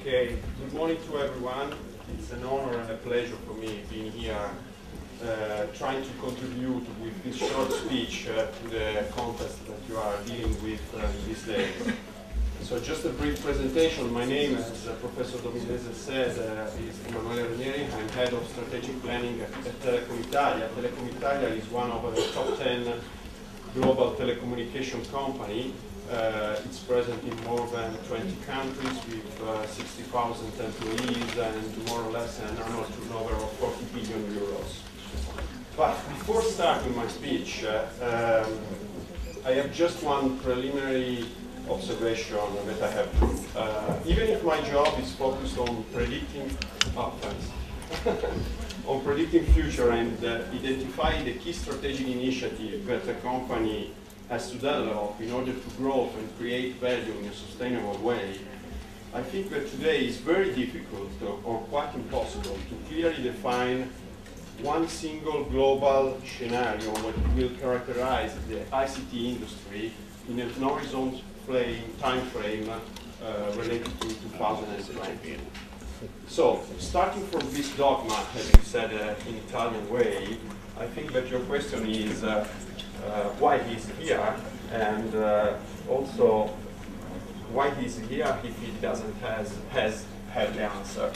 Okay, good morning to everyone. It's an honor and a pleasure for me being here trying to contribute with this short speech to the contest that you are dealing with these days. So just a brief presentation. My name, as Professor Dominese said, is Emanuele Ranieri. I'm Head of Strategic Planning at Telecom Italia. Telecom Italia is one of the top 10 global telecommunication company. It's present in more than 20 countries with 60,000 employees and more or less an annual turnover of 40 billion euros. But before starting my speech, I have just one preliminary observation that I have to. Even if my job is focused on predicting on predicting future and identifying the key strategic initiative that a company has to develop in order to grow and create value in a sustainable way, I think that today is very difficult or quite impossible to clearly define one single global scenario that will characterize the ICT industry in a horizontal time frame related to 2020. So, starting from this dogma, as you said in Italian way, I think that your question is why he's here, and also why he's here if he doesn't has had the answer.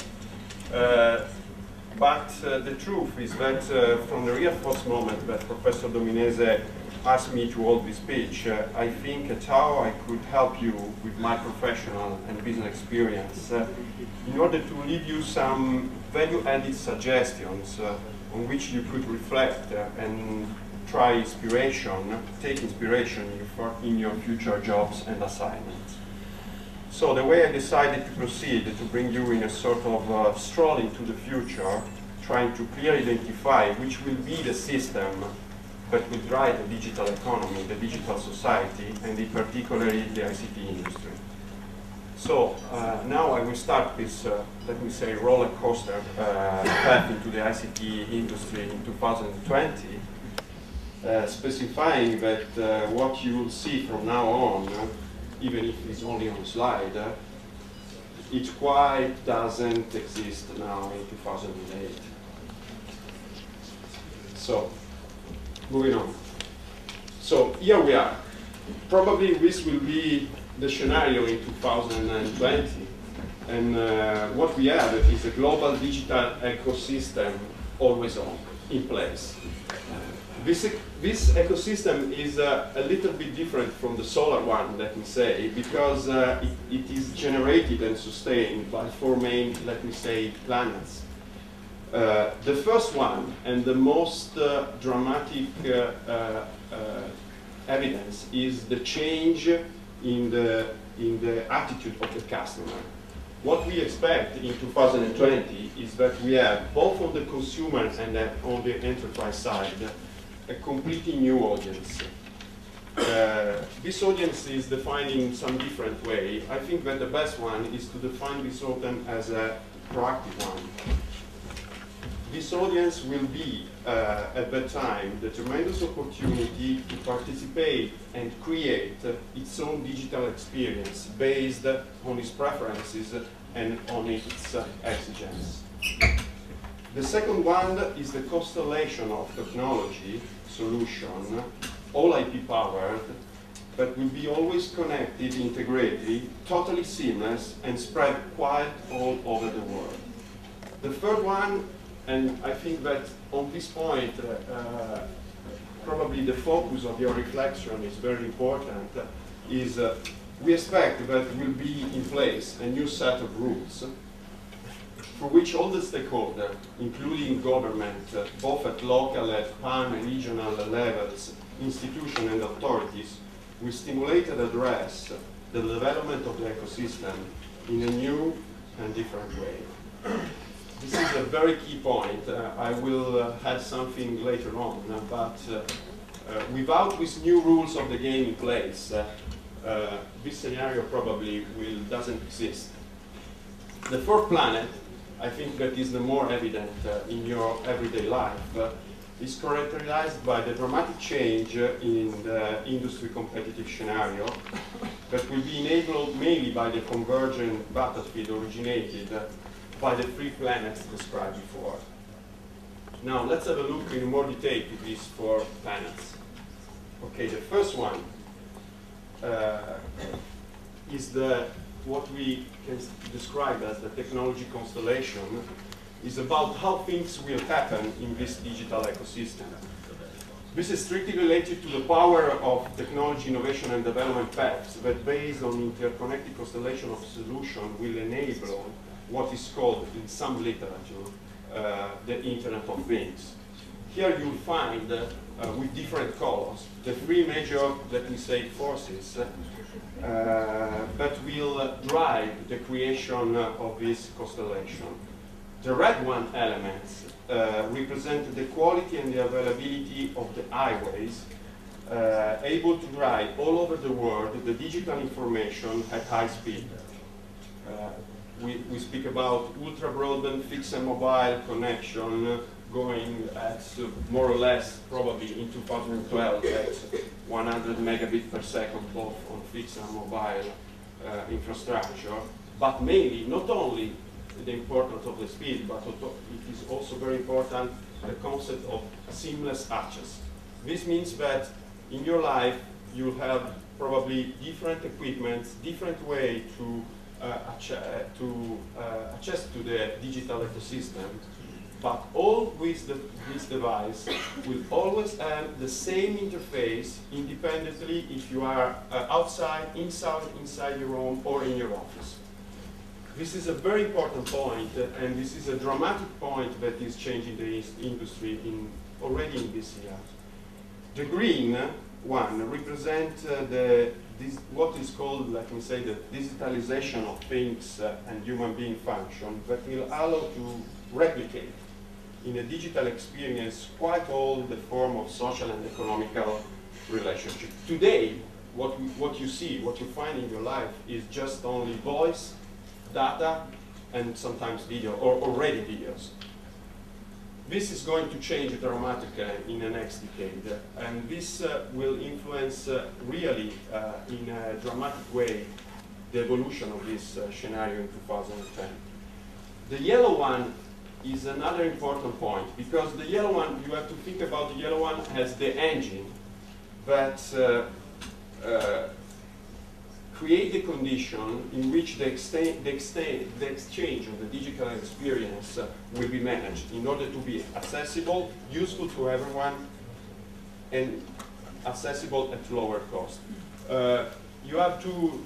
But the truth is that from the real first moment that Professor Dominese asked me to hold this speech, I think at how I could help you with my professional and business experience in order to leave you some value-added suggestions on which you could reflect and try inspiration, take inspiration in your future jobs and assignments. So the way I decided to proceed to bring you in a sort of stroll into the future, trying to clearly identify which will be the system that will drive the digital economy, the digital society, and in particularly the ICT industry. So now I will start this, let me say, roller coaster path into the ICT industry in 2020, specifying that what you will see from now on, even if it's only on a slide, it quite doesn't exist now in 2008. So, moving on. So, here we are. Probably this will be the scenario in 2020. And what we have is a global digital ecosystem always on, in place. This ecosystem is a little bit different from the solar one, let me say, because it is generated and sustained by four main, let me say, planets. The first one, and the most dramatic evidence, is the change in the attitude of the customer. What we expect in 2020 is that we have, both on the consumer and on the enterprise side, a completely new audience. This audience is defined in some different way. I think that the best one is to define this audience as a proactive one. This audience will be, at that time, the tremendous opportunity to participate and create its own digital experience based on its preferences and on its exigencies. The second one is the constellation of technology solution, all IP powered, that will be always connected, integrated, totally seamless, and spread quite all over the world. The third one, and I think that on this point, probably the focus of your reflection is very important, is we expect that will be in place a new set of rules for which all the stakeholders, including government, both at local, at pan-regional levels, institutions and authorities, will stimulate and address the development of the ecosystem in a new and different way. This is a very key point. I will add something later on, but without these new rules of the game in place, this scenario probably doesn't exist. The fourth planet, I think that is the more evident in your everyday life, is characterized by the dramatic change in the industry competitive scenario that will be enabled mainly by the convergent battlefield originated by the three planets described before. Now let's have a look in more detail to these four planets. Okay, the first one is what we can describe as the technology constellation. Is about how things will happen in this digital ecosystem. This is strictly related to the power of technology innovation and development paths that, based on interconnected constellation of solutions, will enable what is called in some literature the Internet of Things. Here you'll find, with different colors, the three major, let me say, forces that will drive the creation of this constellation. The red one elements represent the quality and the availability of the highways able to drive all over the world the digital information at high speed. We speak about ultra broadband fixed and mobile connection going at more or less probably in 2012 at 100 megabits per second both on fixed and mobile infrastructure, but mainly not only the importance of the speed, but it is also very important the concept of seamless access. This means that in your life you have probably different equipment, different way to access to the digital ecosystem, but all with this device will always have the same interface independently if you are outside, inside your home, or in your office. This is a very important point, and this is a dramatic point that is changing the industry already in this year. The green one represents what is called, let me say, the digitalization of things and human being function that will allow to replicate in a digital experience quite all the form of social and economical relationship. Today, what you see, what you find in your life is just only voice, data, and sometimes video, or already videos. This is going to change dramatically in the next decade, and this will influence really in a dramatic way the evolution of this scenario in 2010. The yellow one is another important point, because the yellow one, you have to think about the yellow one as the engine that create the condition in which the exchange of the digital experience will be managed in order to be accessible, useful to everyone, and accessible at lower cost. You have two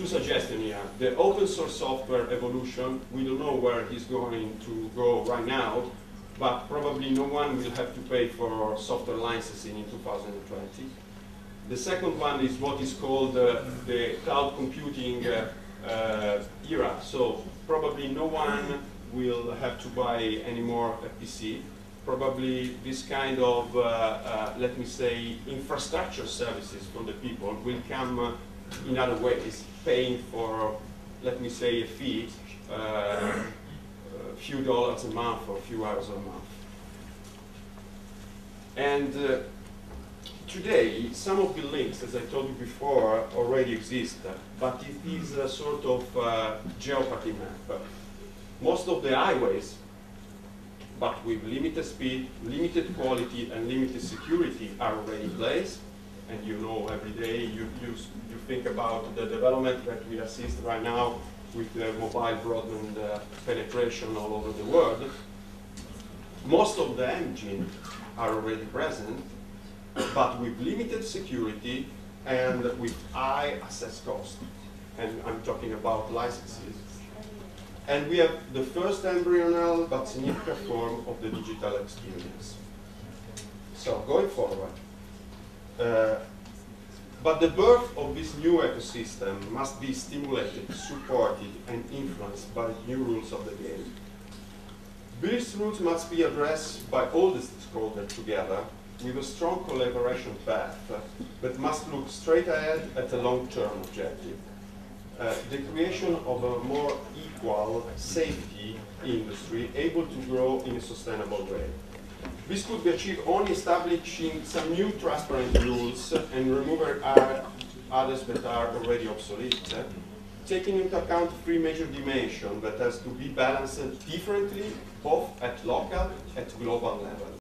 suggestions here. The open source software evolution, we don't know where it's going to go right now, but probably no one will have to pay for software licensing in 2020. The second one is what is called the cloud computing era. So probably no one will have to buy anymore a PC. Probably this kind of, let me say, infrastructure services for the people will come in other ways, paying for, let me say, a fee, a few dollars a month or a few hours a month. And today, some of the links, as I told you before, already exist, but it is a sort of geography map. Most of the highways, but with limited speed, limited quality, and limited security, are already in place. And you know, every day you think about the development that we assist right now with the mobile broadband penetration all over the world. Most of the engines are already present, but with limited security and with high access cost. And I'm talking about licenses. And we have the first embryonal but significant form of the digital experience. So going forward, but the birth of this new ecosystem must be stimulated, supported, and influenced by new rules of the game. These rules must be addressed by all the stakeholders together with a strong collaboration path that must look straight ahead at a long-term objective. The creation of a more equal safety industry able to grow in a sustainable way. This could be achieved only establishing some new transparent rules and removing others that are already obsolete. Taking into account three major dimensions that has to be balanced differently, both at local and global level.